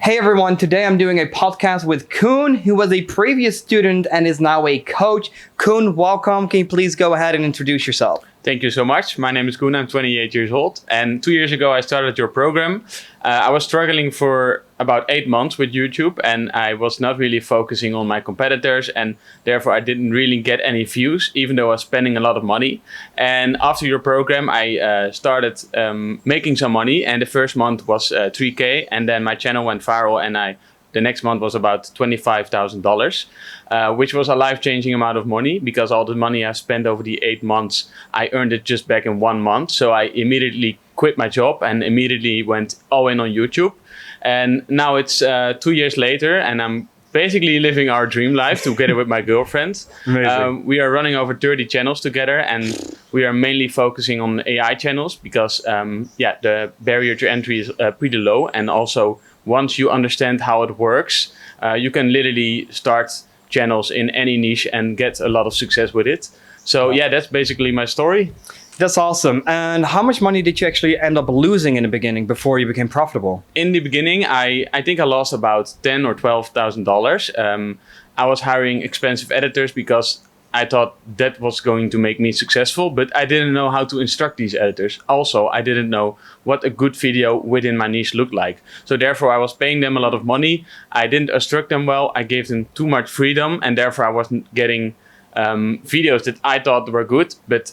Hey everyone, today I'm doing a podcast with Koen, who was a previous student and is now a coach. Koen, welcome. Can you please go ahead and introduce yourself? Thank you so much. My name is Koen. I'm 28 years old. And 2 years ago, I started your program. I was struggling for about 8 months with YouTube, and I was not really focusing on my competitors, and therefore I didn't really get any views, even though I was spending a lot of money. And after your program, I started making some money, and the first month was 3K, and then my channel went viral, and the next month was about $25,000, which was a life-changing amount of money, because all the money I spent over the 8 months, I earned it just back in 1 month. So I immediately quit my job and immediately went all in on YouTube. And now it's 2 years later, and I'm basically living our dream life together with my girlfriend. We are running over 30 channels together, and we are mainly focusing on AI channels because the barrier to entry is pretty low. And also, once you understand how it works, you can literally start channels in any niche and get a lot of success with it. So yeah, that's basically my story. That's awesome. And how much money did you actually end up losing in the beginning before you became profitable? In the beginning, I think I lost about $10,000 or $12,000. I was hiring expensive editors because I thought that was going to make me successful, but I didn't know how to instruct these editors. Also, I didn't know what a good video within my niche looked like. So therefore, I was paying them a lot of money. I didn't instruct them well. I gave them too much freedom, and therefore I wasn't getting videos that I thought were good, but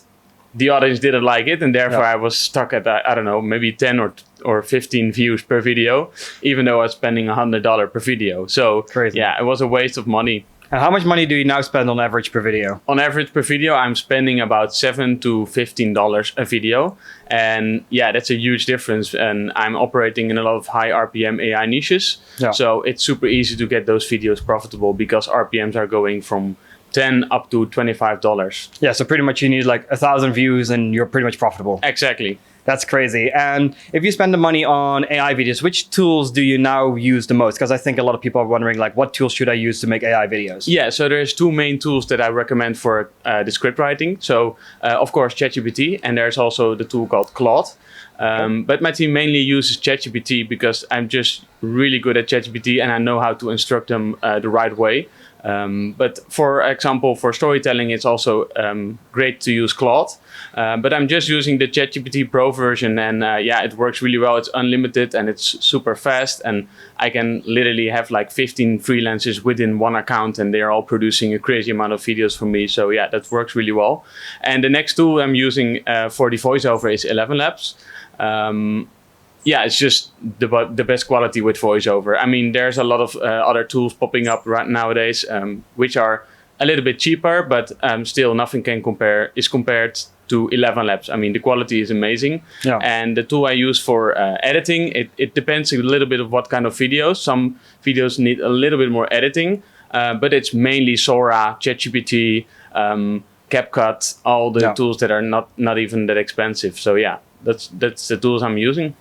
the audience didn't like it, and therefore I was stuck at, I don't know, maybe 10 or 15 views per video, even though I was spending $100 per video. So crazy. Yeah, it was a waste of money. And how much money do you now spend on average per video? On average per video, I'm spending about $7 to $15 a video. And yeah, that's a huge difference. And I'm operating in a lot of high RPM AI niches. Yeah. So it's super easy to get those videos profitable because RPMs are going from $10 up to $25. Yeah, so pretty much you need like 1,000 views and you're pretty much profitable. Exactly. That's crazy. And if you spend the money on AI videos, which tools do you now use the most? Because I think a lot of people are wondering, like, what tools should I use to make AI videos? Yeah, so there's two main tools that I recommend for the script writing. So, of course, ChatGPT, and there's also the tool called Claude. But my team mainly uses ChatGPT because I'm just really good at ChatGPT and I know how to instruct them the right way. But for example, for storytelling, it's also great to use Claude. But I'm just using the ChatGPT Pro version, and it works really well. It's unlimited and it's super fast, and I can literally have like 15 freelancers within one account, and they're all producing a crazy amount of videos for me. So yeah, that works really well. And the next tool I'm using for the voiceover is 11 Labs. It's just the best quality with voiceover. I mean, there's a lot of other tools popping up right nowadays, which are a little bit cheaper, but still nothing is compared to 11 Labs. I mean, the quality is amazing. Yeah. And the tool I use for editing, it depends a little bit of what kind of videos. Some videos need a little bit more editing, but it's mainly Sora, ChatGPT, CapCut, all the tools that are not even that expensive. So yeah, that's the tools I'm using.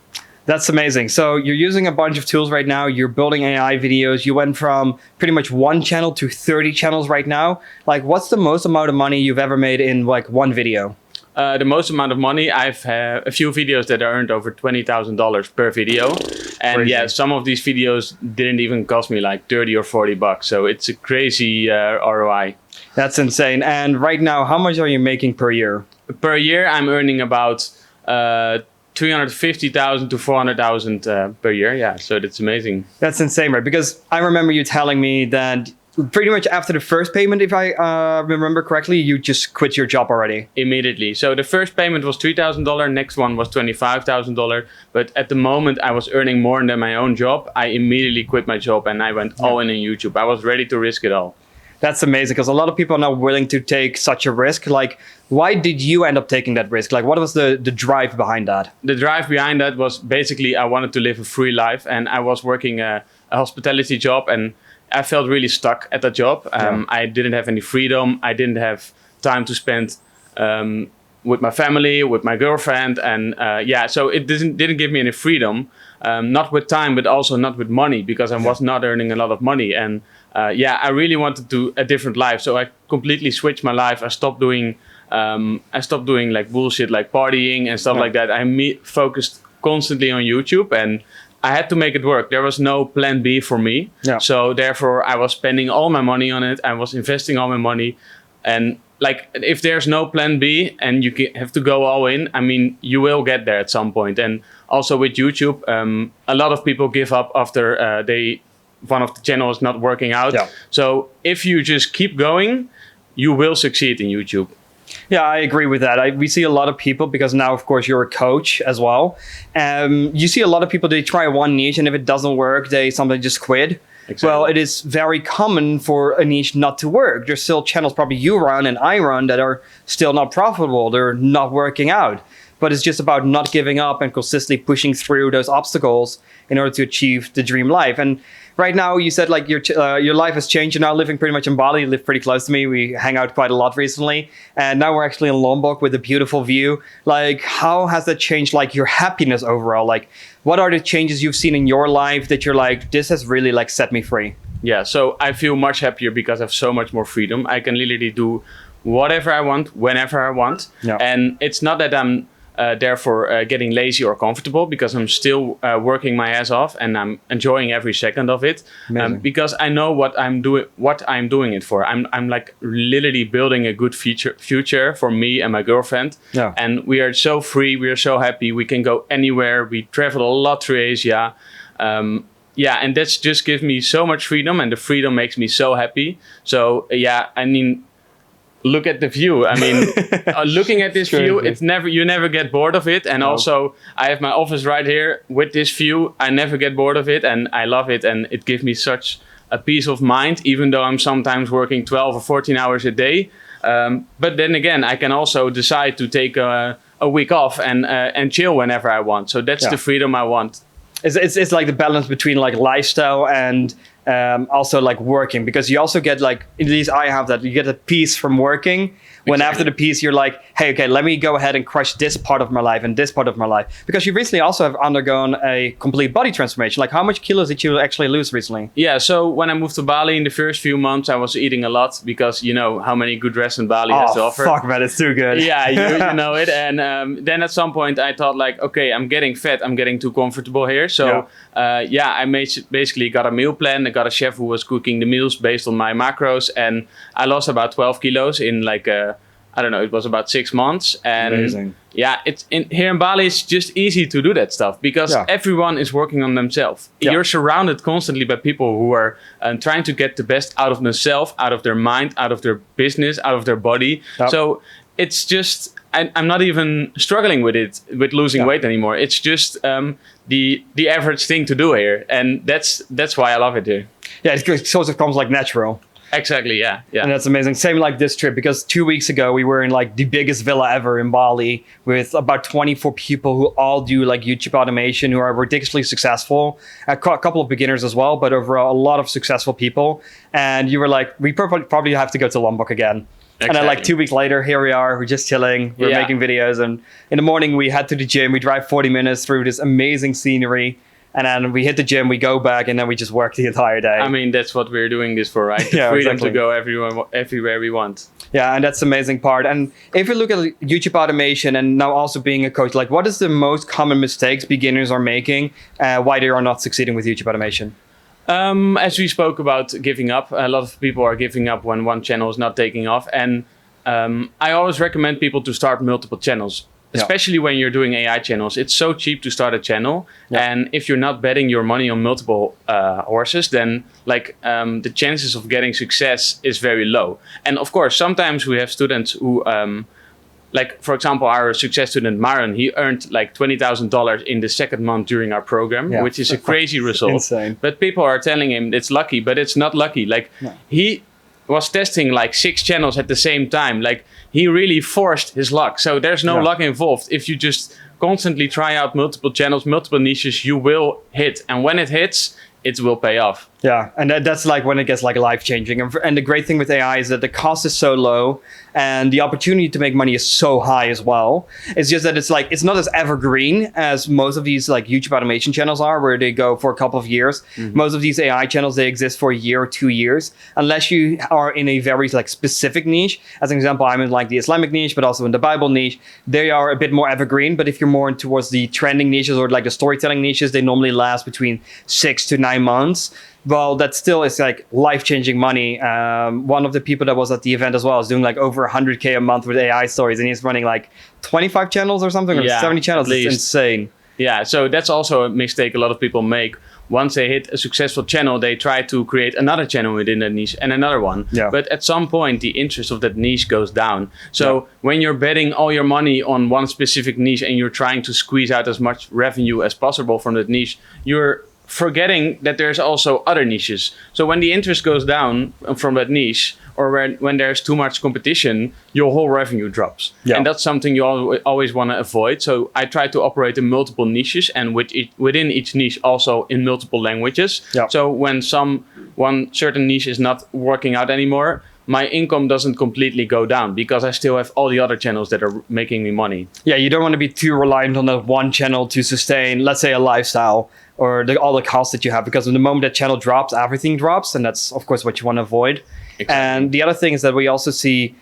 That's amazing. So you're using a bunch of tools right now. You're building AI videos. You went from pretty much one channel to 30 channels right now. Like, what's the most amount of money you've ever made in like one video? The most amount of money, I've had a few videos that earned over $20,000 per video. And crazy. Yeah, some of these videos didn't even cost me like 30 or 40 bucks. So it's a crazy ROI. That's insane. And right now, how much are you making per year? Per year, I'm earning about $350,000 to $400,000 per year. Yeah, so that's amazing. That's insane, right? Because I remember you telling me that pretty much after the first payment, if I remember correctly, you just quit your job already. Immediately. So the first payment was $3,000. Next one was $25,000. But at the moment I was earning more than my own job, I immediately quit my job and I went all in YouTube. I was ready to risk it all. That's amazing, because a lot of people are not willing to take such a risk. Like, why did you end up taking that risk? Like, what was the drive behind that? The drive behind that was basically I wanted to live a free life, and I was working a hospitality job, and I felt really stuck at that job. I didn't have any freedom. I didn't have time to spend with my family, with my girlfriend, and so it didn't give me any freedom. Not with time, but also not with money, because I was not earning a lot of money. And I really wanted a different life. So I completely switched my life. I stopped doing like bullshit, like partying and stuff like that. I focused constantly on YouTube, and I had to make it work. There was no plan B for me. Yeah. So therefore I was spending all my money on it. I was investing all my money. And like, if there's no plan B and you have to go all in, I mean, you will get there at some point. And also with YouTube, a lot of people give up after one of the channels is not working out. Yeah. So if you just keep going, you will succeed in YouTube. Yeah, I agree with that. We see a lot of people, because now, of course, you're a coach as well. You see a lot of people, they try one niche, and if it doesn't work, they sometimes just quit. Exactly. Well, it is very common for a niche not to work. There's still channels probably you run and I run that are still not profitable. They're not working out. But it's just about not giving up and consistently pushing through those obstacles in order to achieve the dream life. And right now, you said like your life has changed. You're now living pretty much in Bali. You live pretty close to me. We hang out quite a lot recently. And now we're actually in Lombok with a beautiful view. Like, how has that changed like your happiness overall? Like, what are the changes you've seen in your life that you're like, this has really like set me free? Yeah, so I feel much happier because I have so much more freedom. I can literally do whatever I want, whenever I want. Yeah. And it's not that I'm therefore getting lazy or comfortable, because I'm still working my ass off and I'm enjoying every second of it. Because I know what I'm doing it for. I'm like literally building a good future for me and my girlfriend. Yeah. And we are so free. We are so happy. We can go anywhere. We travel a lot through Asia. Yeah, and that's just gives me so much freedom, and the freedom makes me so happy. So yeah, I mean, look at the view. I mean, looking at this view, you never get bored of it. And also, I have my office right here with this view. I never get bored of it, and I love it. And it gives me such a peace of mind, even though I'm sometimes working 12 or 14 hours a day. But then again, I can also decide to take a week off and chill whenever I want. So that's the freedom I want. It's like the balance between like lifestyle and also like working, because you also get like, at least I have that, you get a peace from working when after the piece you're like, hey, okay, let me go ahead and crush this part of my life and this part of my life. Because you recently also have undergone a complete body transformation. Like, how much kilos did you actually lose recently? Yeah, so when I moved to Bali in the first few months, I was eating a lot, because you know how many good restaurants Bali has to offer. Fuck, man, it's too good. Yeah, you know it. And then at some point I thought like, okay, I'm getting fat. I'm getting too comfortable here. So I basically got a meal plan. I got a chef who was cooking the meals based on my macros. And I lost about 12 kilos in like, I don't know, it was about 6 months. And amazing. Yeah, here in Bali, it's just easy to do that stuff, because everyone is working on themselves. Yeah. You're surrounded constantly by people who are trying to get the best out of themselves, out of their mind, out of their business, out of their body. Yep. So it's just, I'm not even struggling with losing weight anymore. It's just the average thing to do here. And that's why I love it here. Yeah, it sort of comes like natural. Exactly, yeah. And that's amazing. Same like this trip, because 2 weeks ago we were in like the biggest villa ever in Bali with about 24 people who all do like YouTube automation, who are ridiculously successful. A couple of beginners as well, but overall a lot of successful people. And you were like, we probably have to go to Lombok again. Exactly. And then like 2 weeks later, here we are, we're just chilling, we're making videos. And in the morning we head to the gym, we drive 40 minutes through this amazing scenery. And then we hit the gym, we go back, and then we just work the entire day. I mean, that's what we're doing this for, right? The freedom to go everywhere we want. Yeah, and that's the amazing part. And if you look at YouTube automation and now also being a coach, like what is the most common mistakes beginners are making, why they are not succeeding with YouTube automation? As we spoke about giving up, a lot of people are giving up when one channel is not taking off. And I always recommend people to start multiple channels. Especially when you're doing AI channels, it's so cheap to start a channel. And if you're not betting your money on multiple horses, then like the chances of getting success is very low. And of course, sometimes we have students who, like for example, our success student Maren, he earned like $20,000 in the second month during our program, which is a crazy result. Insane. But people are telling him it's lucky, but it's not lucky. Like he was testing like 6 channels at the same time. Like he really forced his luck. So there's no luck involved. If you just constantly try out multiple channels, multiple niches, you will hit. And when it hits, it will pay off. Yeah, and that's like when it gets like life changing. And the great thing with AI is that the cost is so low, and the opportunity to make money is so high as well. It's just that it's not as evergreen as most of these like YouTube automation channels are, where they go for a couple of years. Most of these AI channels, they exist for a year or 2 years, unless you are in a very like specific niche. As an example, I'm in like the Islamic niche, but also in the Bible niche. They are a bit more evergreen. But if you're more towards the trending niches or like the storytelling niches, they normally last between 6 to 9 months. Well, that still is like life-changing money. One of the people that was at the event as well is doing like over 100K a month with AI stories, and he's running like 25 channels or something, or 70 channels. It's insane. Yeah, so that's also a mistake a lot of people make. Once they hit a successful channel, they try to create another channel within that niche and another one. Yeah. But at some point, the interest of that niche goes down. So when you're betting all your money on one specific niche and you're trying to squeeze out as much revenue as possible from that niche, you're forgetting that there's also other niches. So when the interest goes down from that niche, or when there's too much competition, your whole revenue drops. Yeah. And that's something you always want to avoid. So I try to operate in multiple niches, and within each niche also in multiple languages. Yeah. So when one certain niche is not working out anymore, my income doesn't completely go down because I still have all the other channels that are making me money. Yeah, you don't want to be too reliant on that one channel to sustain, let's say, a lifestyle or all the costs that you have, because the moment that channel drops, everything drops, and that's of course what you want to avoid. Exactly. And the other thing is that we also see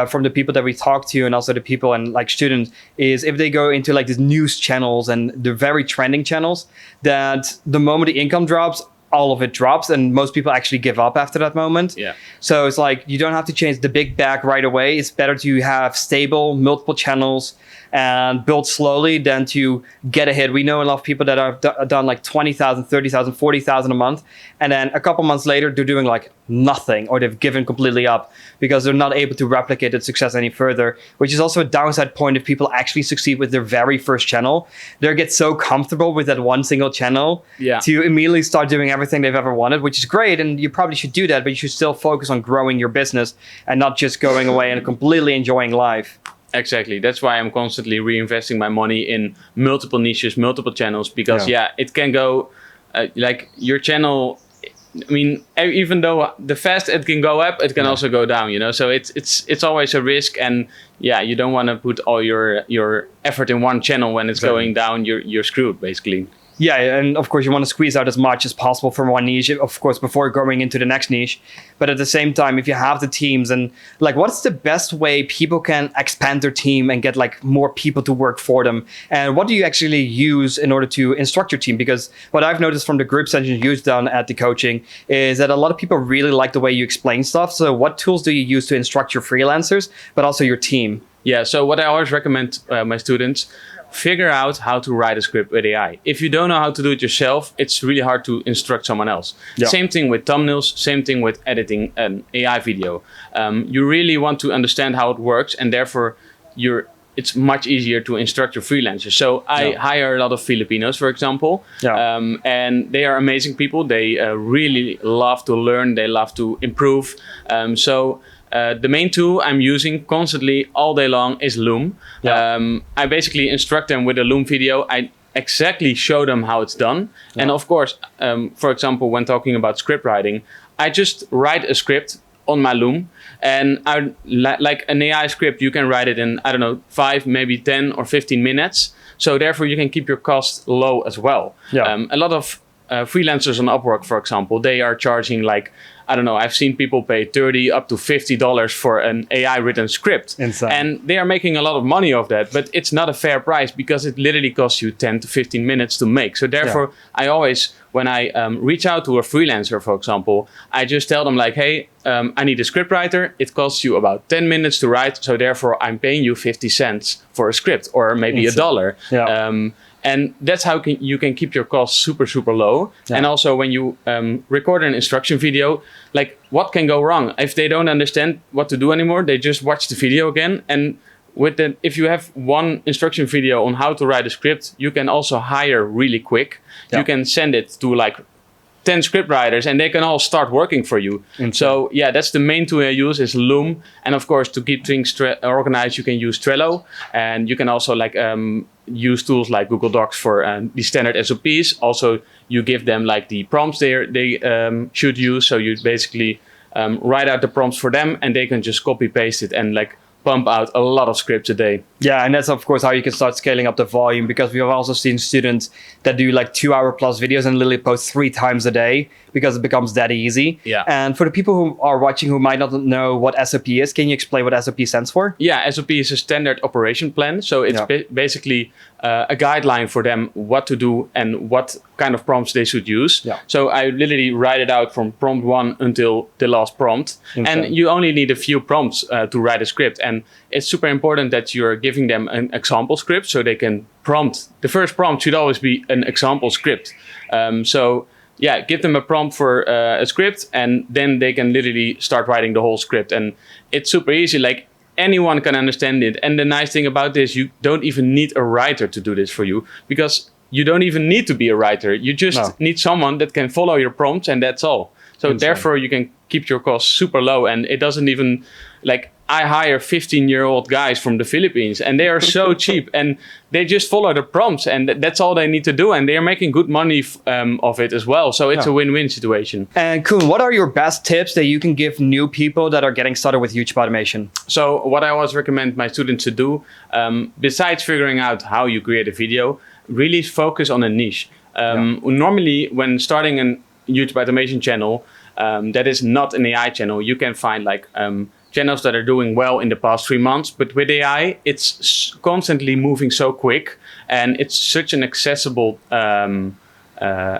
from the people that we talk to, and also the people and like students, is if they go into like these news channels and the very trending channels, that the moment the income drops, all of it drops, and most people actually give up after that moment. Yeah. So it's like you don't have to change the big bag right away. It's better to have stable, multiple channels and build slowly than to get ahead. We know a lot of people that have done like 20,000, 30,000, 40,000 a month. And then a couple months later, they're doing like nothing, or they've given completely up because they're not able to replicate that success any further, which is also a downside point if people actually succeed with their very first channel. They get so comfortable with that one single channel to immediately start doing everything they've ever wanted, which is great. And you probably should do that, but you should still focus on growing your business and not just going away and completely enjoying life. Exactly. That's why I'm constantly reinvesting my money in multiple niches, multiple channels, because it can go like your channel. I mean, even though the fast it can go up, it can also go down, you know. So it's always a risk, and you don't want to put all your effort in one channel. When it's going down, you're screwed basically. Yeah, and of course you want to squeeze out as much as possible from one niche, of course, before going into the next niche. But at the same time, if you have the teams, and like, what's the best way people can expand their team and get like more people to work for them? And what do you actually use in order to instruct your team? Because what I've noticed from the group sessions you've done at the coaching is that a lot of people really like the way you explain stuff. So what tools do you use to instruct your freelancers, but also your team? Yeah, so what I always recommend my students, figure out how to write a script with AI. If you don't know how to do it yourself, it's really hard to instruct someone else. Yeah. Same thing with thumbnails, same thing with editing an AI video. You really want to understand how it works, and therefore it's much easier to instruct your freelancers. So I hire a lot of Filipinos, for example, and they are amazing people. They really love to learn, they love to improve. The main tool I'm using constantly all day long is Loom. Yeah. I basically instruct them with a Loom video. I exactly show them how it's done. Yeah. And of course, for example, when talking about script writing, I just write a script on my Loom. And like an AI script, you can write it in, 5, maybe 10 or 15 minutes. So therefore, you can keep your costs low as well. Yeah. A lot of freelancers on Upwork, for example, they are charging like, I've seen people pay $30 up to $50 for an AI written script. Insane. And they are making a lot of money off that, but it's not a fair price because it literally costs you 10 to 15 minutes to make. So therefore, I always, when I reach out to a freelancer, for example, I just tell them like, hey, I need a script writer. It costs you about 10 minutes to write. So therefore, I'm paying you 50 cents for a script, or maybe $1. Yeah. And that's how you can keep your costs super, super low. Yeah. And also when you record an instruction video, like what can go wrong? If they don't understand what to do anymore, they just watch the video again. And if you have one instruction video on how to write a script, you can also hire really quick. Yeah. You can send it to like 10 script writers and they can all start working for you. Okay. So yeah, that's the main tool I use is Loom. And of course, to keep things organized, you can use Trello, and you can also like use tools like Google Docs for the standard SOPs. Also, you give them like the prompts they should use. So you basically write out the prompts for them, and they can just copy paste it and like pump out a lot of scripts a day. Yeah, and that's of course how you can start scaling up the volume, because we've also seen students that do like 2-hour plus videos and literally post 3 times a day because it becomes that easy. Yeah. And for the people who are watching who might not know what SOP is, can you explain what SOP stands for? Yeah, SOP is a standard operation plan. So it's basically a guideline for them what to do and what kind of prompts they should use. Yeah. So I literally write it out from prompt 1 until the last prompt. Insane. And you only need a few prompts to write a script. And it's super important that you're giving them an example script so they can prompt. The first prompt should always be an example script. So yeah, give them a prompt for a script, and then they can literally start writing the whole script. And it's super easy. Like, anyone can understand it. And the nice thing about this, you don't even need a writer to do this for you, because you don't even need to be a writer. You just need someone that can follow your prompts, and that's all. So therefore you can keep your costs super low, and it doesn't even, like, I hire 15-year-old guys from the Philippines, and they are so cheap, and they just follow the prompts, and that's all they need to do, and they are making good money of it as well. So it's a win-win situation. And Koen, what are your best tips that you can give new people that are getting started with YouTube automation? So what I always recommend my students to do, besides figuring out how you create a video, really focus on a niche. Normally, when starting a YouTube automation channel that is not an AI channel, you can find like channels that are doing well in the past 3 months. But with AI, it's constantly moving so quick, and it's such an accessible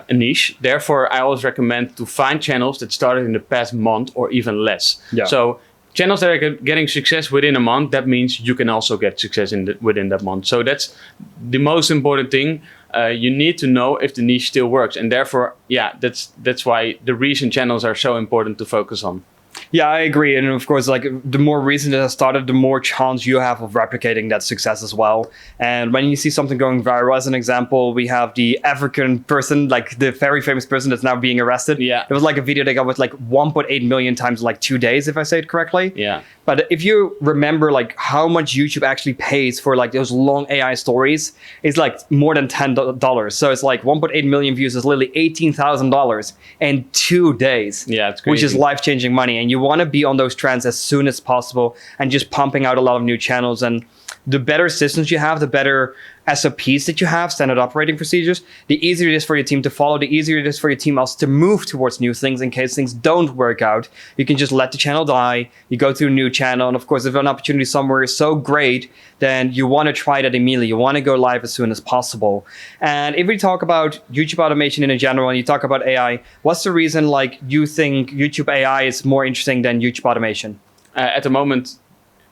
niche. Therefore, I always recommend to find channels that started in the past month or even less. Yeah. So channels that are getting success within a month, that means you can also get success within that month. So that's the most important thing. You need to know if the niche still works. And therefore, yeah, that's why the recent channels are so important to focus on. Yeah, I agree. And of course, like, the more recent it has started, the more chance you have of replicating that success as well. And when you see something going viral, as an example, we have the African person, like the very famous person that's now being arrested. Yeah. It was like a video that got with like 1.8 million times in like 2 days, if I say it correctly. Yeah. But if you remember like how much YouTube actually pays for like those long AI stories, it's like more than $10. So it's like 1.8 million views is literally $18,000 in 2 days. Yeah, it's crazy. Which is life-changing money. And you want to be on those trends as soon as possible and just pumping out a lot of new channels. And the better systems you have, the better SOPs that you have, standard operating procedures, the easier it is for your team to follow, the easier it is for your team also to move towards new things in case things don't work out. You can just let the channel die, you go to a new channel, and of course, if an opportunity somewhere is so great, then you want to try that immediately. You want to go live as soon as possible. And if we talk about YouTube automation in general, and you talk about AI, what's the reason like you think YouTube AI is more interesting than YouTube automation? At the moment,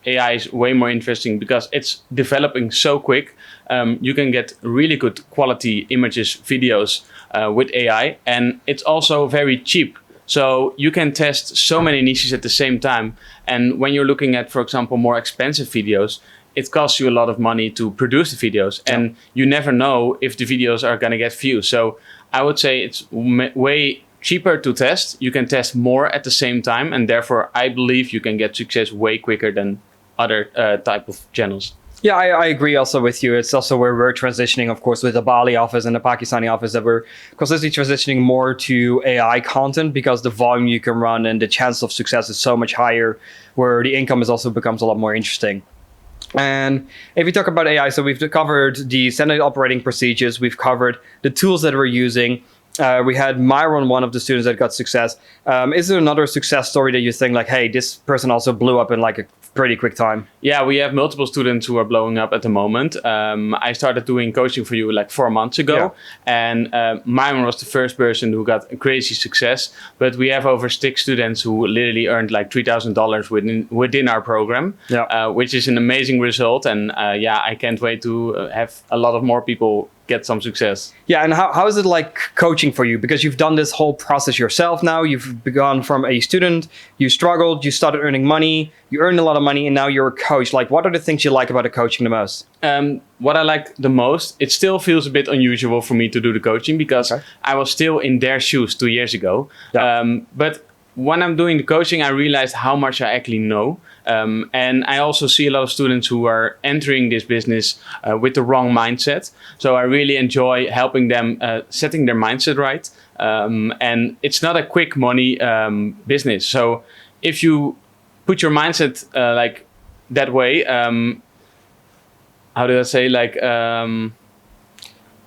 AI is way more interesting because it's developing so quick. You can get really good quality images, videos with AI, and it's also very cheap. So you can test so many niches at the same time. And when you're looking at, for example, more expensive videos, it costs you a lot of money to produce the videos, and you never know if the videos are going to get views. So I would say it's way cheaper to test. You can test more at the same time, and therefore I believe you can get success way quicker than other type of channels. Yeah, I agree also with you. It's also where we're transitioning, of course, with the Bali office and the Pakistani office, that we're consistently transitioning more to AI content because the volume you can run and the chance of success is so much higher, where the income is also becomes a lot more interesting. And if we talk about AI, so we've covered the standard operating procedures, we've covered the tools that we're using. We had Myron, one of the students that got success. Is there another success story that you think like, hey, this person also blew up in like a pretty quick time? Yeah, we have multiple students who are blowing up at the moment. I started doing coaching for you like 4 months ago, and Myron was the first person who got a crazy success. But we have over 6 students who literally earned like $3,000 within our program, which is an amazing result. And I can't wait to have a lot of more people get some success. Yeah, and how is it like coaching for you? Because you've done this whole process yourself now. You've begun from a student, you struggled, you started earning money, you earned a lot of money, and now you're a coach. Like, what are the things you like about the coaching the most? What I like the most, it still feels a bit unusual for me to do the coaching because I was still in their shoes 2 years ago. But when I'm doing the coaching, I realized how much I actually know. And I also see a lot of students who are entering this business with the wrong mindset. So I really enjoy helping them setting their mindset right. And it's not a quick money business. So if you put your mindset like that way, how do I say, like...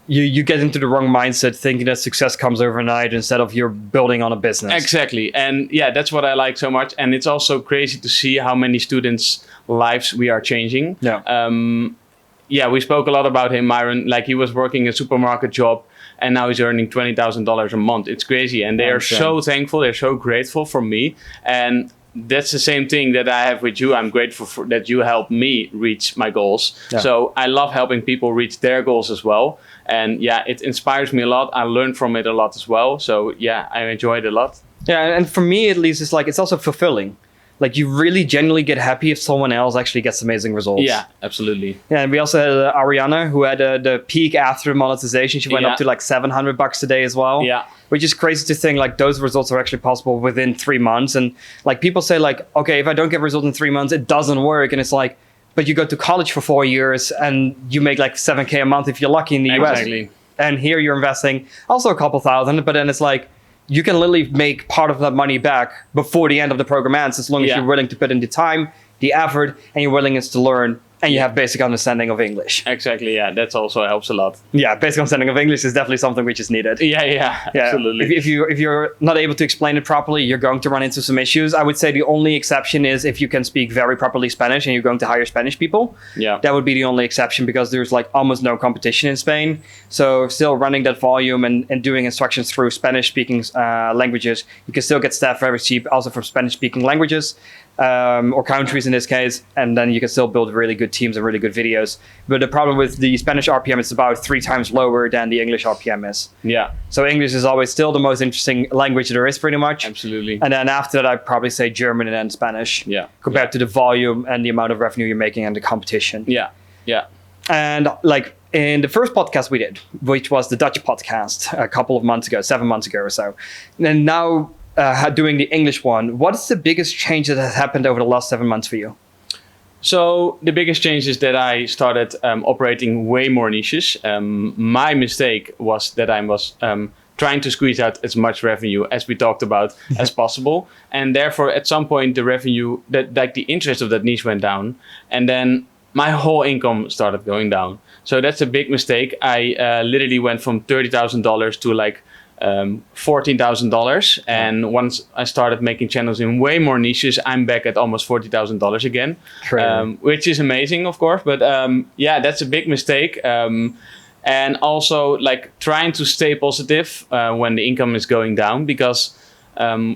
you get into the wrong mindset thinking that success comes overnight instead of you're building on a business. Exactly. And yeah, that's what I like so much. And it's also crazy to see how many students' lives we are changing. Yeah. We spoke a lot about him, Myron. Like, he was working a supermarket job and now he's earning $20,000 a month. It's crazy. And they are so thankful. They're so grateful for me. And that's the same thing that I have with you. I'm grateful for that you helped me reach my goals. Yeah. So I love helping people reach their goals as well. And yeah, it inspires me a lot. I learn from it a lot as well. So yeah, I enjoy it a lot. Yeah, and for me at least, it's also fulfilling. Like, you really genuinely get happy if someone else actually gets amazing results. Yeah, absolutely. Yeah, and we also had Ariana, who had the peak after monetization. She went up to like $700 a day as well. Yeah. Which is crazy to think, like, those results are actually possible within 3 months. And like, people say, like, okay, if I don't get results in 3 months, it doesn't work. And it's like, but you go to college for 4 years and you make like $7K a month if you're lucky in the US. Exactly. And here you're investing also a couple thousand, but then it's like, you can literally make part of that money back before the end of the program ends, as long as you're willing to put in the time, the effort, and your willingness to learn, and you have basic understanding of English. Exactly, yeah, that also helps a lot. Yeah, basic understanding of English is definitely something which is needed. Yeah, absolutely. If you're not able to explain it properly, you're going to run into some issues. I would say the only exception is if you can speak very properly Spanish and you're going to hire Spanish people. Yeah, that would be the only exception, because there's like almost no competition in Spain. So still running that volume and doing instructions through Spanish-speaking languages, you can still get staff very cheap, also from Spanish-speaking languages. Or countries in this case, and then you can still build really good teams and really good videos. But the problem with the Spanish RPM is about 3 times lower than the English RPM is. Yeah. So English is always still the most interesting language there is, pretty much. Absolutely. And then after that, I'd probably say German and then Spanish. Yeah. Compared to the volume and the amount of revenue you're making and the competition. Yeah. Yeah. And like in the first podcast we did, which was the Dutch podcast a couple of months ago, 7 months ago or so, and now doing the English one, what is the biggest change that has happened over the last 7 months for you? So the biggest change is that I started operating way more niches. My mistake was that I was trying to squeeze out as much revenue as we talked about as possible. And therefore, at some point, the revenue, that like the interest of that niche went down. And then my whole income started going down. So that's a big mistake. I literally went from $30,000 to like $14,000, and once I started making channels in way more niches, I'm back at almost $40,000 again, which is amazing, of course. But yeah, that's a big mistake. And also, like, trying to stay positive when the income is going down, because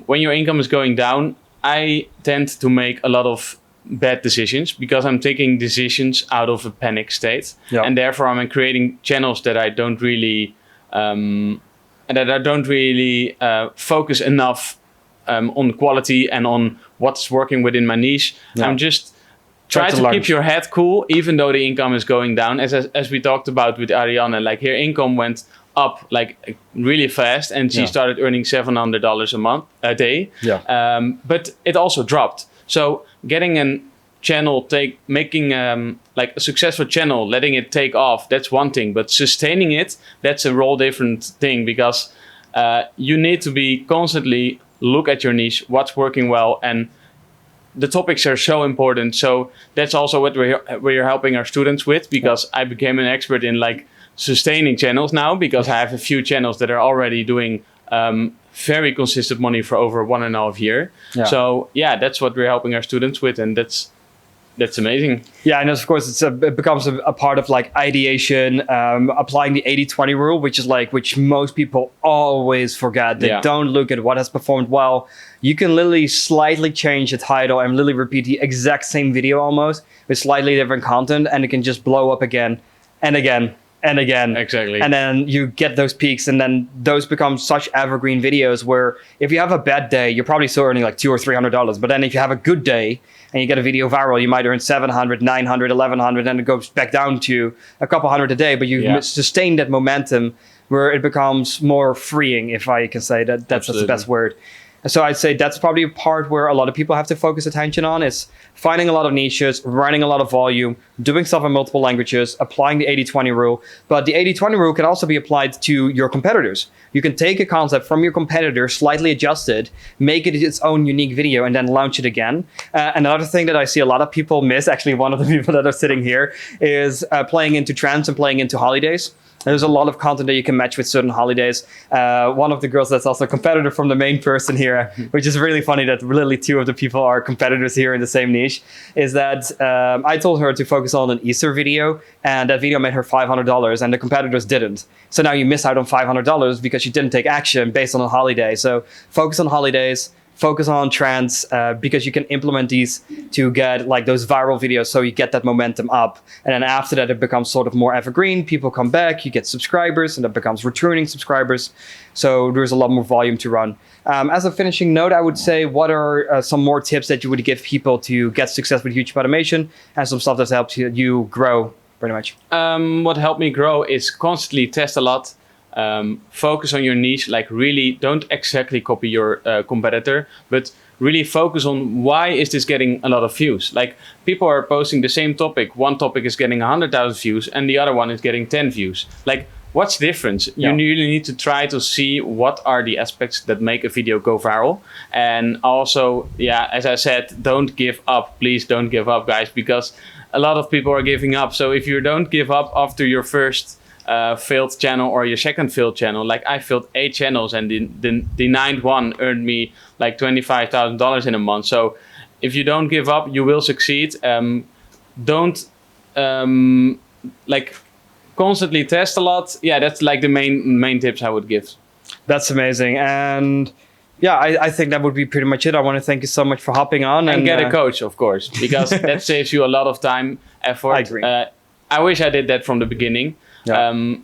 when your income is going down, I tend to make a lot of bad decisions because I'm taking decisions out of a panic state, and therefore I'm creating channels that I don't really focus enough on quality and on what's working within my niche. I'm just trying to keep your head cool, even though the income is going down. As we talked about with Ariana, like, her income went up like really fast, and she started earning $700 a day. But it also dropped. So getting a channel making like a successful channel, letting it take off, that's one thing, but sustaining it, that's a whole different thing, because you need to be constantly look at your niche, what's working well, and the topics are so important. So that's also what we're helping our students with, because I became an expert in like sustaining channels now, because I have a few channels that are already doing very consistent money for over 1.5 years. So yeah, that's what we're helping our students with, and that's amazing. Yeah, and of course it becomes a part of like ideation, applying the 80-20 rule, which most people always forget. They don't look at what has performed well. You can literally slightly change the title and literally repeat the exact same video almost with slightly different content, and it can just blow up again and again and again. Exactly. And then you get those peaks, and then those become such evergreen videos where if you have a bad day, you're probably still earning like $200 or $300. But then if you have a good day and you get a video viral, you might earn $700, $900, $1,100, and it goes back down to a couple hundred a day. But you sustain that momentum where it becomes more freeing, if I can say that. That's the best word. So I'd say that's probably a part where a lot of people have to focus attention on, is finding a lot of niches, running a lot of volume, doing stuff in multiple languages, applying the 80-20 rule. But the 80-20 rule can also be applied to your competitors. You can take a concept from your competitor, slightly adjust it, make it its own unique video, and then launch it again. Another thing that I see a lot of people miss, actually one of the people that are sitting here, is playing into trends and playing into holidays. There's a lot of content that you can match with certain holidays. One of the girls that's also a competitor from the main person here, which is really funny that really two of the people are competitors here in the same niche, is that I told her to focus on an Easter video, and that video made her $500, and the competitors didn't. So now you miss out on $500 because you didn't take action based on a holiday. So focus on holidays. Focus on trends, because you can implement these to get like those viral videos, so you get that momentum up. And then after that, it becomes sort of more evergreen. People come back, you get subscribers, and that becomes returning subscribers. So there's a lot more volume to run. As a finishing note, I would say, what are some more tips that you would give people to get success with YouTube automation, and some stuff that helps you grow pretty much? What helped me grow is constantly test a lot. Focus on your niche, like really don't exactly copy your competitor, but really focus on why is this getting a lot of views. Like people are posting the same topic. One topic is getting 100,000 views and the other one is getting 10 views. Like what's the difference? Yeah. You really need to try to see what are the aspects that make a video go viral. And also, yeah, as I said, don't give up. Please don't give up, guys, because a lot of people are giving up. So if you don't give up after your first failed channel or your second failed channel, like I failed 8 channels and the ninth one earned me like $25,000 in a month. So if you don't give up, you will succeed. Don't like constantly test a lot. Yeah, that's like the main tips I would give. That's amazing. And yeah, I think that would be pretty much it. I want to thank you so much for hopping on. And get a coach, of course, because that saves you a lot of time, effort. I agree. I wish I did that from the beginning. Yeah.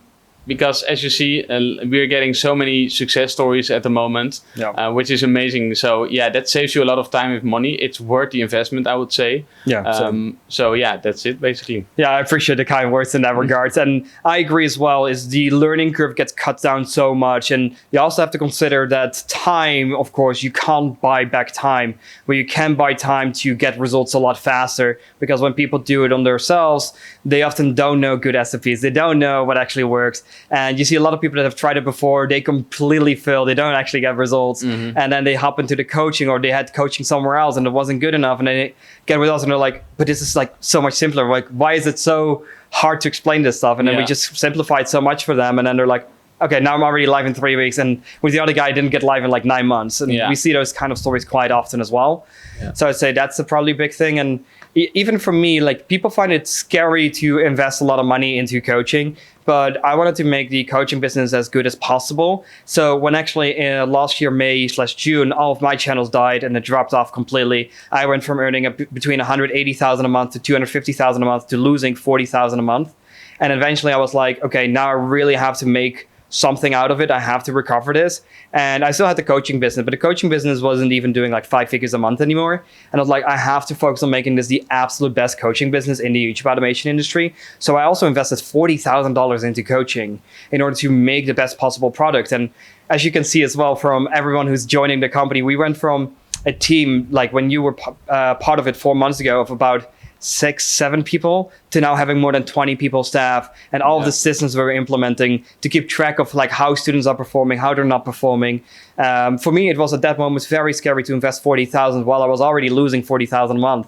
Because as you see, we're getting so many success stories at the moment, which is amazing. So yeah, that saves you a lot of time and money. It's worth the investment, I would say. Yeah. So yeah, that's it basically. Yeah, I appreciate the kind words in that regards. And I agree as well, is the learning curve gets cut down so much. And you also have to consider that time, of course, you can't buy back time, but you can buy time to get results a lot faster. Because when people do it on themselves, they often don't know good SOPs. They don't know what actually works. And you see a lot of people that have tried it before, they completely fail. They don't actually get results. Mm-hmm. And then they hop into the coaching, or they had coaching somewhere else and it wasn't good enough. And they get with us and they're like, but this is like so much simpler. Like, why is it so hard to explain this stuff? And then we just simplified so much for them. And then they're like, okay, now I'm already live in 3 weeks. And with the other guy, I didn't get live in like 9 months. And we see those kind of stories quite often as well. Yeah. So I'd say that's probably a big thing. And even for me, like people find it scary to invest a lot of money into coaching, but I wanted to make the coaching business as good as possible. So when actually last year, May/June, all of my channels died and it dropped off completely. I went from earning between $180,000 a month to $250,000 a month to losing $40,000 a month. And eventually I was like, okay, now I really have to make something out of it. I have to recover this. And I still had the coaching business, but the coaching business wasn't even doing like 5 figures a month anymore. And I was like, I have to focus on making this the absolute best coaching business in the YouTube automation industry. So I also invested $40,000 into coaching in order to make the best possible product. And as you can see as well from everyone who's joining the company, we went from a team, like when you were part of it 4 months ago, of about 6-7 people to now having more than 20 people staff, and all of the systems we're implementing to keep track of like how students are performing, how they're not performing. For me, it was at that moment very scary to invest 40,000 while I was already losing 40,000 a month.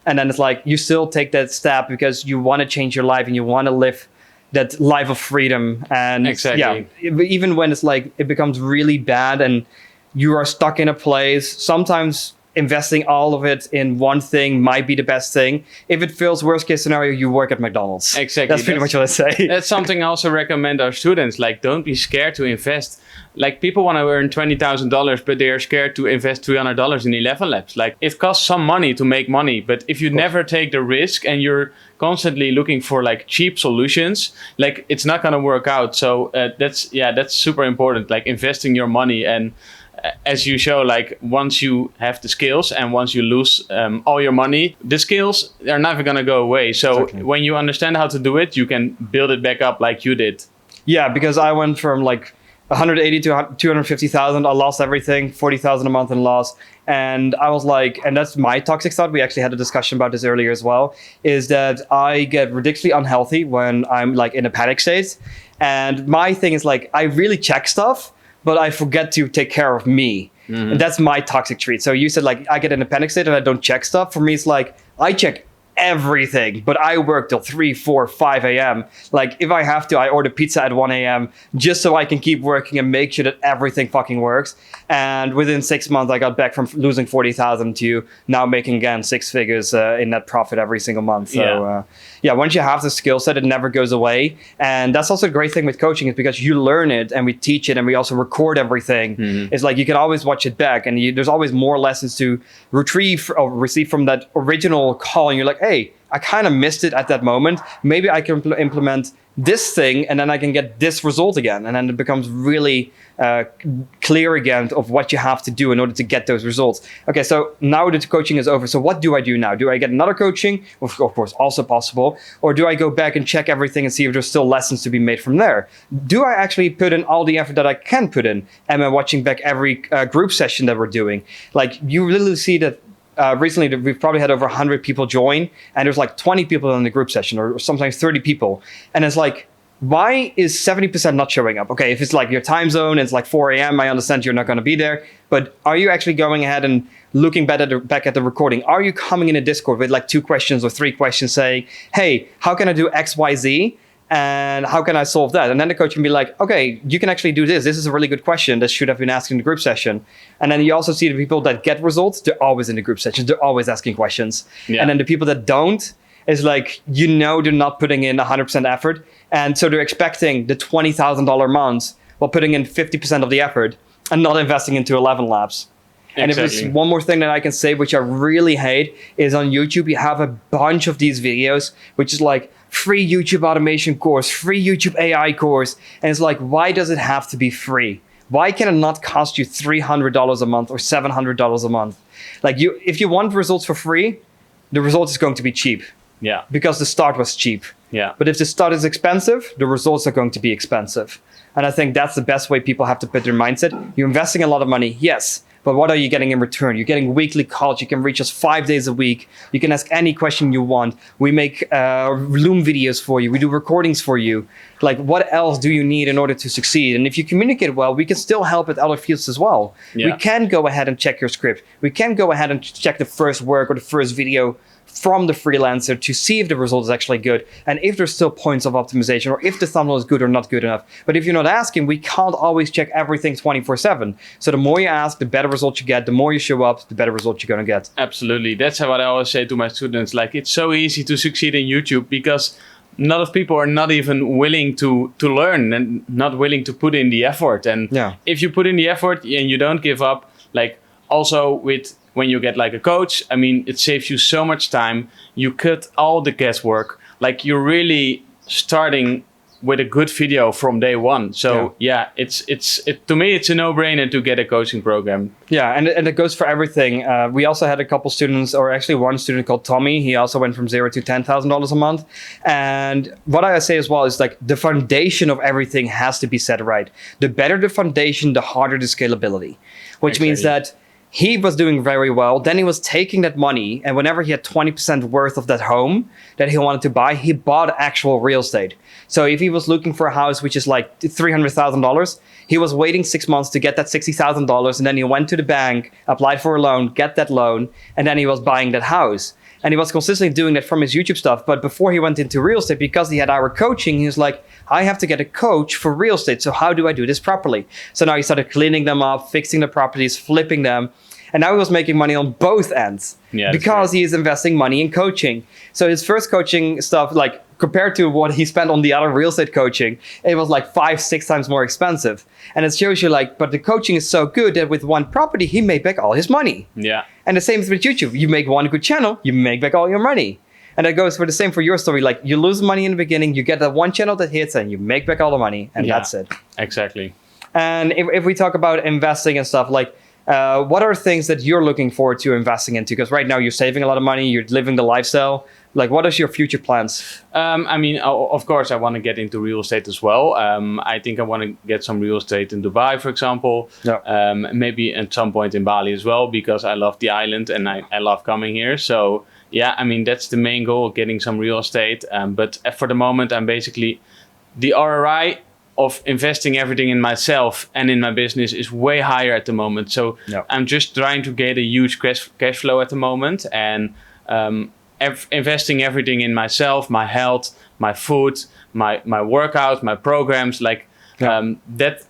And then it's like, you still take that step because you want to change your life and you want to live that life of freedom. And even when it's like, it becomes really bad and you are stuck in a place, sometimes investing all of it in one thing might be the best thing. If it fails, worst case scenario, you work at McDonald's. Exactly. That's pretty much what I say. That's something I also recommend our students. Like, don't be scared to invest. Like, people want to earn $20,000, but they are scared to invest $300 in 11 labs. Like, it costs some money to make money, but if you never take the risk and you're constantly looking for like cheap solutions, like it's not going to work out. So that's super important. Like investing your money, and as you show, like once you have the skills and once you lose all your money, the skills are never going to go away. So when you understand how to do it, you can build it back up like you did. Yeah, because I went from like 180 to 250,000. I lost everything, 40,000 a month in loss. And I was like, and that's my toxic thought. We actually had a discussion about this earlier as well, is that I get ridiculously unhealthy when I'm like in a panic state. And my thing is like, I really check stuff, but I forget to take care of me. Mm-hmm. And that's my toxic trait. So you said like, I get in a panic state and I don't check stuff. For me, it's like, I check everything, but I work till 3, 4, 5 a.m. Like if I have to, I order pizza at 1 a.m. just so I can keep working and make sure that everything fucking works. And within 6 months, I got back from losing 40,000 to now making again 6 figures in net profit every single month. So once you have the skill set, it never goes away. And that's also a great thing with coaching, is because you learn it and we teach it and we also record everything. Mm-hmm. It's like you can always watch it back, and there's always more lessons to retrieve or receive from that original call. And you're like, hey, I kind of missed it at that moment. Maybe I can implement this thing and then I can get this result again. And then it becomes really clear again of what you have to do in order to get those results. Okay, so now the coaching is over. So what do I do now? Do I get another coaching? Of course, also possible. Or do I go back and check everything and see if there's still lessons to be made from there? Do I actually put in all the effort that I can put in? Am I watching back every group session that we're doing? Like you literally see that recently we've probably had over 100 people join, and there's like 20 people in the group session, or sometimes 30 people. And it's like, why is 70% not showing up? Okay, if it's like your time zone, it's like 4 a.m., I understand you're not going to be there. But are you actually going ahead and looking back at the recording? Are you coming in a Discord with like 2 questions or 3 questions saying, hey, how can I do X, Y, Z? And how can I solve that? And then the coach can be like, okay, you can actually do this. This is a really good question that should have been asked in the group session. And then you also see the people that get results, they're always in the group sessions. They're always asking questions. Yeah. And then the people that don't, is like, they're not putting in 100% effort. And so they're expecting the $20,000 months while putting in 50% of the effort and not investing into 11 labs. And Exactly. if there's one more thing that I can say, which I really hate, is on YouTube, you have a bunch of these videos, which is like free YouTube automation course, free YouTube AI course. And it's like, why does it have to be free? Why can it not cost you $300 a month or $700 a month? Like if you want results for free, the result is going to be cheap. Yeah. Because the start was cheap. Yeah. But if the start is expensive, the results are going to be expensive. And I think that's the best way people have to put their mindset. You're investing a lot of money, yes. But what are you getting in return? You're getting weekly calls. You can reach us 5 days a week. You can ask any question you want. We make Loom videos for you. We do recordings for you. Like, what else do you need in order to succeed? And if you communicate well, we can still help with other fields as well. Yeah. We can go ahead and check your script. We can go ahead and check the first work or the first video from the freelancer to see if the result is actually good and if there's still points of optimization or if the thumbnail is good or not good enough. But if you're not asking, we can't always check everything 24/7. So the more you ask, the better results you get. The more you show up, the better results you're going to get. Absolutely. That's what I always say to my students. Like, it's so easy to succeed in YouTube because a lot of people are not even willing to learn and not willing to put in the effort. And if you put in the effort and you don't give up, like also with when you get like a coach, I mean, it saves you so much time. You cut all the guesswork. Like you're really starting with a good video from day one. So it's to me, it's a no-brainer to get a coaching program. Yeah, and it goes for everything. We also had a couple students, or actually one student called Tommy. He also went from $0 to $10,000 a month. And what I say as well is like the foundation of everything has to be set right. The better the foundation, the harder the scalability, which means that he was doing very well. Then he was taking that money, and whenever he had 20% worth of that home that he wanted to buy, he bought actual real estate. So if he was looking for a house which is like $300,000, he was waiting 6 months to get that $60,000, and then he went to the bank, applied for a loan, get that loan, and then he was buying that house. And he was consistently doing that from his YouTube stuff. But before he went into real estate, because he had our coaching, he was like, I have to get a coach for real estate. So how do I do this properly? So now he started cleaning them up, fixing the properties, flipping them. And now he was making money on both ends because he is investing money in coaching. So his first coaching stuff, like compared to what he spent on the other real estate coaching, it was like 5-6 times more expensive. And it shows you like, but the coaching is so good that with one property, he made back all his money. Yeah. And the same with YouTube. You make one good channel, you make back all your money. And that goes for the same for your story. Like you lose money in the beginning, you get that one channel that hits and you make back all the money, and that's it. Exactly. And if we talk about investing and stuff, like What are things that you're looking forward to investing into? Because right now you're saving a lot of money, you're living the lifestyle. Like, what is your future plans? I mean, of course, I want to get into real estate as well. I think I want to get some real estate in Dubai, for example. Yeah. Maybe at some point in Bali as well, because I love the island and I love coming here. So, yeah, I mean, that's the main goal, getting some real estate. But for the moment, I'm basically the ROI of investing everything in myself and in my business is way higher at the moment. So Yeah. I'm just trying to get a huge cash flow at the moment, and investing everything in myself, my health, my food, my workout, my programs, like Yeah. that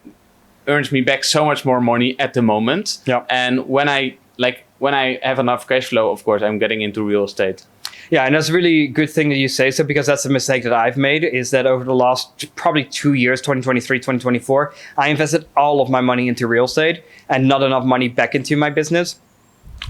earns me back so much more money at the moment. Yeah. And when I have enough cash flow, of course, I'm getting into real estate. Yeah, and that's a really good thing that you say so, because that's a mistake that I've made, is that over the last probably 2 years, 2023, 2024, I invested all of my money into real estate and not enough money back into my business.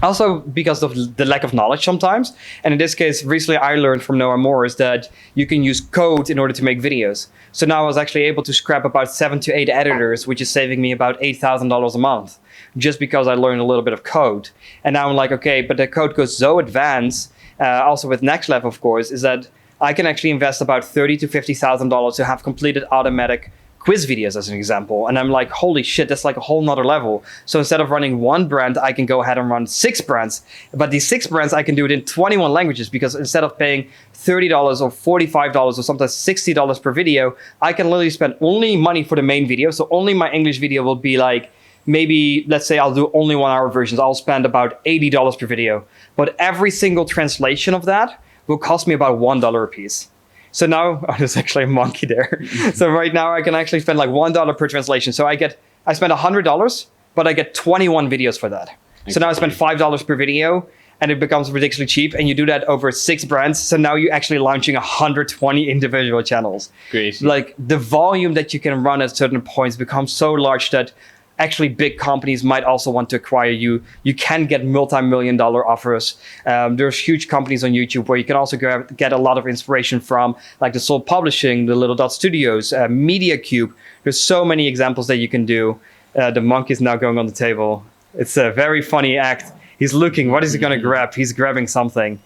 Also because of the lack of knowledge sometimes. And in this case, recently I learned from Noah Morris that you can use code in order to make videos. So now I was actually able to scrap about 7 to 8 editors, which is saving me about $8,000 a month, just because I learned a little bit of code. And now I'm like, okay, but the code goes so advanced, also with Next Level, of course, is that I can actually invest about $30,000 to $50,000 to have completed automatic quiz videos, as an example. And I'm like, holy shit, that's like a whole nother level. So instead of running one brand, I can go ahead and run 6 brands. But these 6 brands, I can do it in 21 languages, because instead of paying $30 or $45 or sometimes $60 per video, I can literally spend only money for the main video. So only my English video will be like, maybe, let's say I'll do only 1 hour versions. I'll spend about $80 per video. But every single translation of that will cost me about $1 a piece. So now, oh, there's actually a monkey there. So right now I can actually spend like $1 per translation. So I spend $100, but I get 21 videos for that. Exactly. So now I spend $5 per video, and it becomes ridiculously cheap. And you do that over 6 brands. So now you're actually launching 120 individual channels. Crazy. Like, the volume that you can run at certain points becomes so large that actually big companies might also want to acquire you. You can get multi-million-dollar offers. There's huge companies on YouTube where you can also get a lot of inspiration from, like the Soul Publishing, the Little Dot Studios, Media Cube. There's so many examples that you can do. The monkey is now going on the table. It's a very funny act. He's looking, what is he gonna grab? He's grabbing something.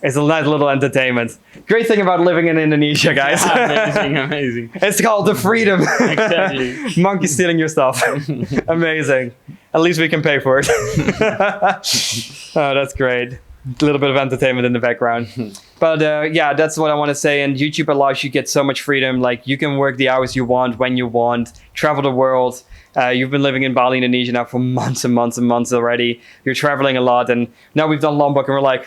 It's a nice little entertainment. Great thing about living in Indonesia, guys. Amazing, amazing. It's called the freedom. Exactly. Monkey stealing your stuff. Amazing. At least we can pay for it. Oh, that's great. A little bit of entertainment in the background. But yeah, that's what I want to say. And YouTube allows you to get so much freedom. Like, you can work the hours you want, when you want, travel the world. You've been living in Bali, Indonesia now for months and months and months already. You're traveling a lot. And now we've done Lombok and we're like,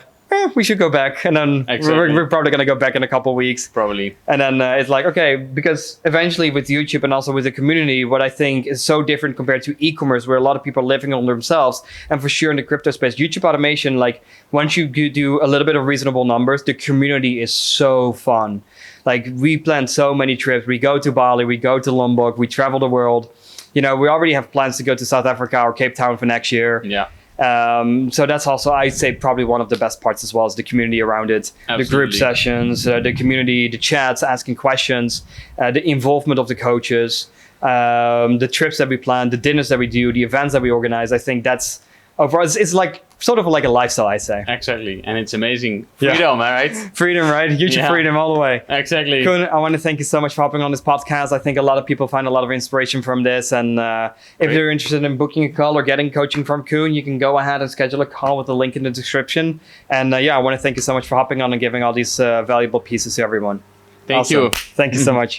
we should go back. And then we're probably going to go back in a couple of weeks. Probably. And then it's like, okay, because eventually with YouTube and also with the community, what I think is so different compared to e-commerce, where a lot of people are living on themselves, and for sure in the crypto space, YouTube automation, like, once you do a little bit of reasonable numbers, the community is so fun. Like, we plan so many trips. We go to Bali, we go to Lombok, we travel the world. You know, we already have plans to go to South Africa or Cape Town for next year. Yeah. So that's also, I'd say, probably one of the best parts as well, is the community around it. Absolutely. The group sessions, the community, the chats, asking questions, the involvement of the coaches, the trips that we plan, the dinners that we do, the events that we organize. I think that's overall, it's like sort of like a lifestyle, I say. Exactly. And it's amazing. Freedom, right? Freedom, right? YouTube freedom all the way. Exactly. Koen, I want to thank you so much for hopping on this podcast. I think a lot of people find a lot of inspiration from this. And if you're interested in booking a call or getting coaching from Koen, you can go ahead and schedule a call with the link in the description. And I want to thank you so much for hopping on and giving all these valuable pieces to everyone. Thank you. Thank you so much.